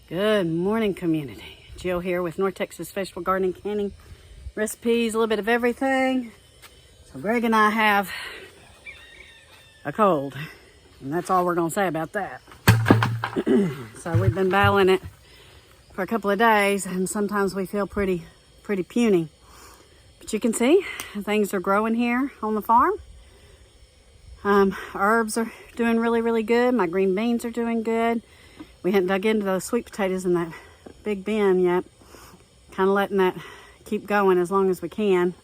Good morning, community. Jill here with North Texas Vegetable Gardening Canning recipes, a little bit of everything. So Greg and I have a cold, and that's all we're gonna say about that. So we've been battling it for a couple of days, and sometimes we feel pretty puny. But you can see things are growing here on the farm. Herbs are doing really good. My green beans are doing good. We hadn't dug into those sweet potatoes in that big bin yet. Kind of letting that keep going as long as we can.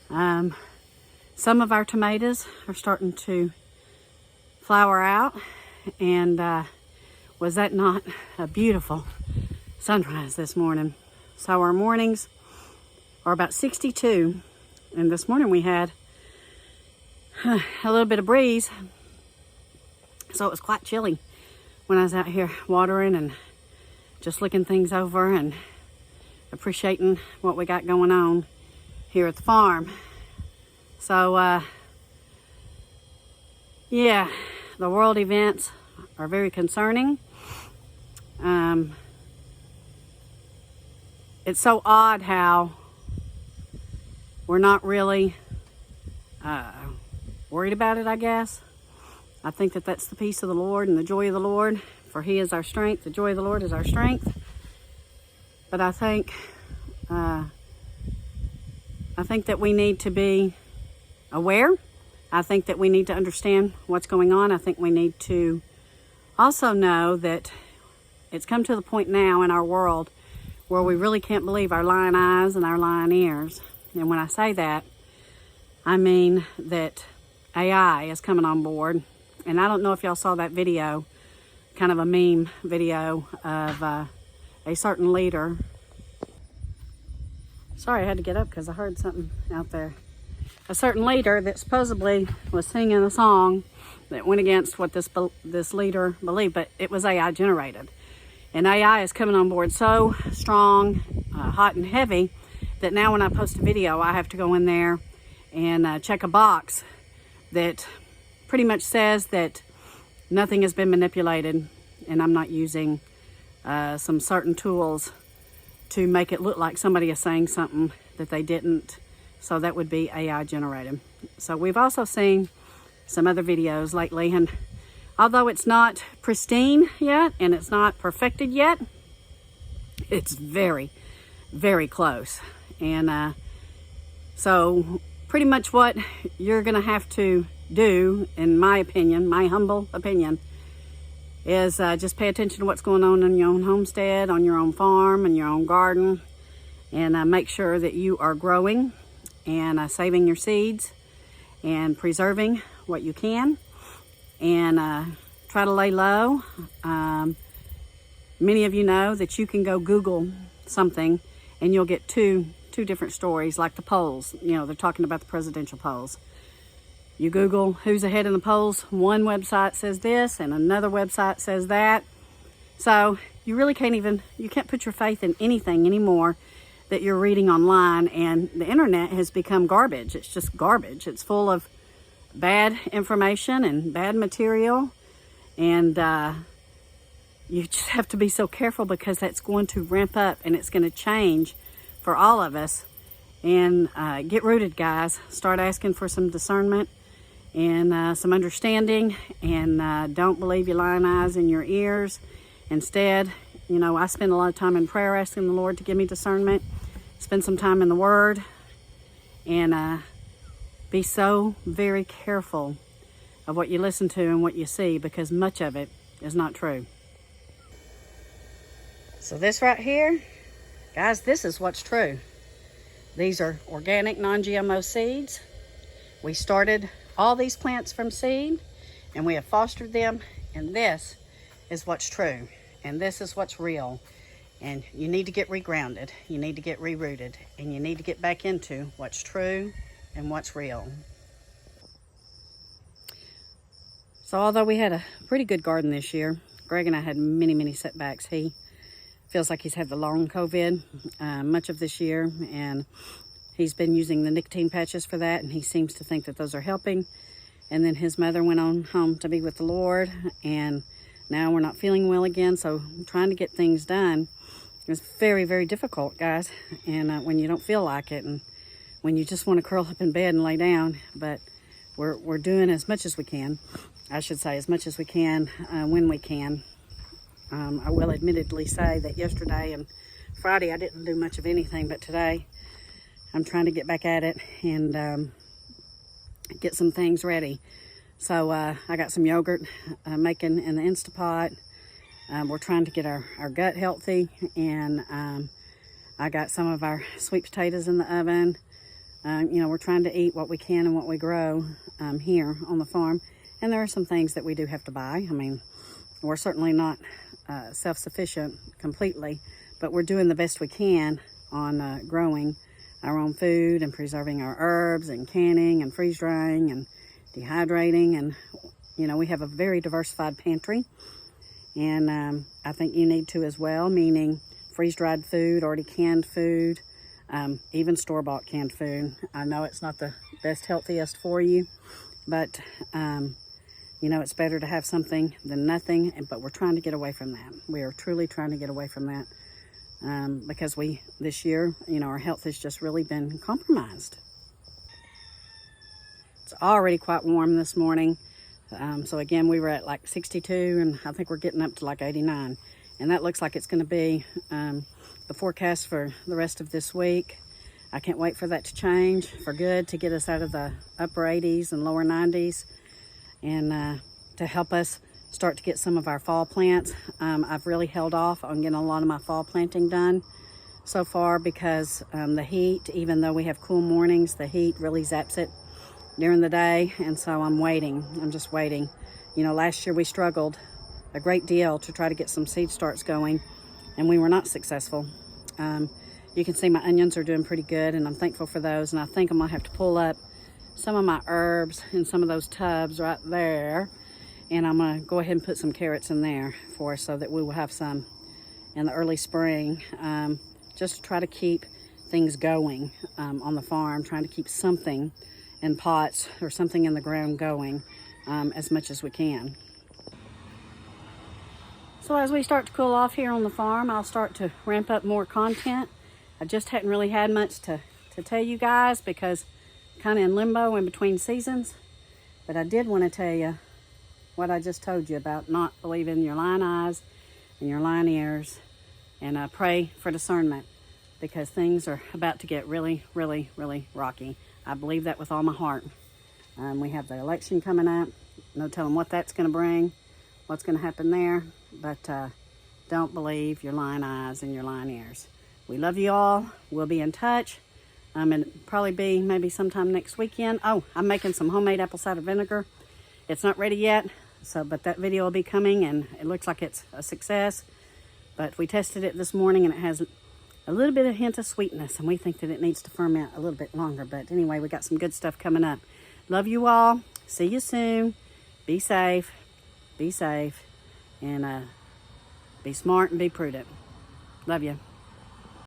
Some of our tomatoes are starting to flower out. And was that not a beautiful sunrise this morning? So our mornings are about 62. And this morning we had a little bit of breeze. So it was quite chilly when I was out here watering and just looking things over and appreciating what we got going on here at the farm. So, yeah, the world events are very concerning. It's so odd how we're not really worried about it, I guess. I think that that's the peace of the Lord and the joy of the Lord, for He is our strength. The joy of the Lord is our strength. But I think that we need to be aware. I think that we need to understand what's going on. I think we need to also know that it's come to the point now in our world where we really can't believe our lying eyes and our lying ears. And when I say that, I mean that AI is coming on board. And I don't know if y'all saw that video, kind of a meme video of a certain leader. Sorry, I had to get up because I heard something out there. A certain leader that supposedly was singing a song that went against what this leader believed, but it was AI generated. And AI is coming on board so strong, hot and heavy, that now when I post a video, I have to go in there and check a box that pretty much says that nothing has been manipulated, and I'm not using some certain tools to make it look like somebody is saying something that they didn't. So that would be AI generated. So we've also seen some other videos lately, and although it's not pristine yet and it's not perfected yet, it's very close. And so pretty much what you're gonna have to do, in my opinion, my humble opinion, is just pay attention to what's going on in your own homestead, on your own farm, and your own garden, and make sure that you are growing and saving your seeds and preserving what you can, and try to lay low. Many of you know that you can go Google something and you'll get two different stories, like the polls. You know, they're talking about the presidential polls. You Google who's ahead in the polls, one website says this and another website says that. So you really you can't put your faith in anything anymore that you're reading online, and the internet has become garbage. It's just garbage. It's full of bad information and bad material, and you just have to be so careful, because that's going to ramp up and it's going to change for all of us. And get rooted, guys. Start asking for some discernment and some understanding, and don't believe your lying eyes and your ears. Instead, you know, I spend a lot of time in prayer asking the Lord to give me discernment. Spend some time in the Word, and be so very careful of what you listen to and what you see, because much of it is not true. So this right here, guys, this is what's true. These are organic, non-GMO seeds. We started all these plants from seed, and we have fostered them, and this is what's true, and this is what's real. And you need to get regrounded, you need to get rerooted, and you need to get back into what's true and what's real. So although we had a pretty good garden this year, Greg and I had many setbacks. He feels like he's had the long COVID much of this year, and he's been using the nicotine patches for that, and he seems to think that those are helping. And then his mother went on home to be with the Lord, and Now we're not feeling well again, so trying to get things done is very, very difficult, guys. And when you don't feel like it, and when you just want to curl up in bed and lay down, but we're doing as much as we can. I should say as much as we can when we can. I will admittedly say that yesterday and Friday I didn't do much of anything, but today I'm trying to get back at it and get some things ready. So I got some yogurt making in the Instapot. We're trying to get our gut healthy, and I got some of our sweet potatoes in the oven. You know, we're trying to eat what we can and what we grow here on the farm. And there are some things that we do have to buy. I mean, we're certainly not self-sufficient completely, but we're doing the best we can on growing our own food and preserving our herbs and canning and freeze drying and dehydrating. And, you know, we have a very diversified pantry. And I think you need to as well, meaning freeze-dried food, already canned food, even store-bought canned food. I know it's not the best, healthiest for you, but you know, it's better to have something than nothing, but we're trying to get away from that. We are truly trying to get away from that because this year, you know, our health has just really been compromised. It's already quite warm this morning. So again, we were at like 62, and I think we're getting up to like 89. And that looks like it's going to be the forecast for the rest of this week. I can't wait for that to change for good, to get us out of the upper 80s and lower 90s, and to help us start to get some of our fall plants. I've really held off on getting a lot of my fall planting done so far because the heat, even though we have cool mornings, the heat really zaps it during the day, and so I'm just waiting. You know, last year we struggled a great deal to try to get some seed starts going, and we were not successful. You can see my onions are doing pretty good, and I'm thankful for those, and I think I'm gonna have to pull up some of my herbs in some of those tubs right there, and I'm gonna go ahead and put some carrots in there for us so that we will have some in the early spring, just to try to keep things going on the farm, trying to keep something in pots or something in the ground going as much as we can. So as we start to cool off here on the farm, I'll start to ramp up more content. I just hadn't really had much to tell you guys because kind of in limbo in between seasons, but I did want to tell you what I just told you about not believing your lying eyes and your lying ears, and pray for discernment because things are about to get really, really, really rocky. I believe that with all my heart. We have the election coming up. No telling what that's going to bring, what's going to happen there, but don't believe your lying eyes and your lying ears. We love you all. We'll be in touch. And it'll probably be maybe sometime next weekend. Oh, I'm making some homemade apple cider vinegar. It's not ready yet, but that video will be coming, and it looks like it's a success. But we tested it this morning, and it has a little bit of hint of sweetness, and we think that it needs to ferment a little bit longer. But anyway, we got some good stuff coming up. Love you all. See you soon. Be safe, and be smart and be prudent. Love you.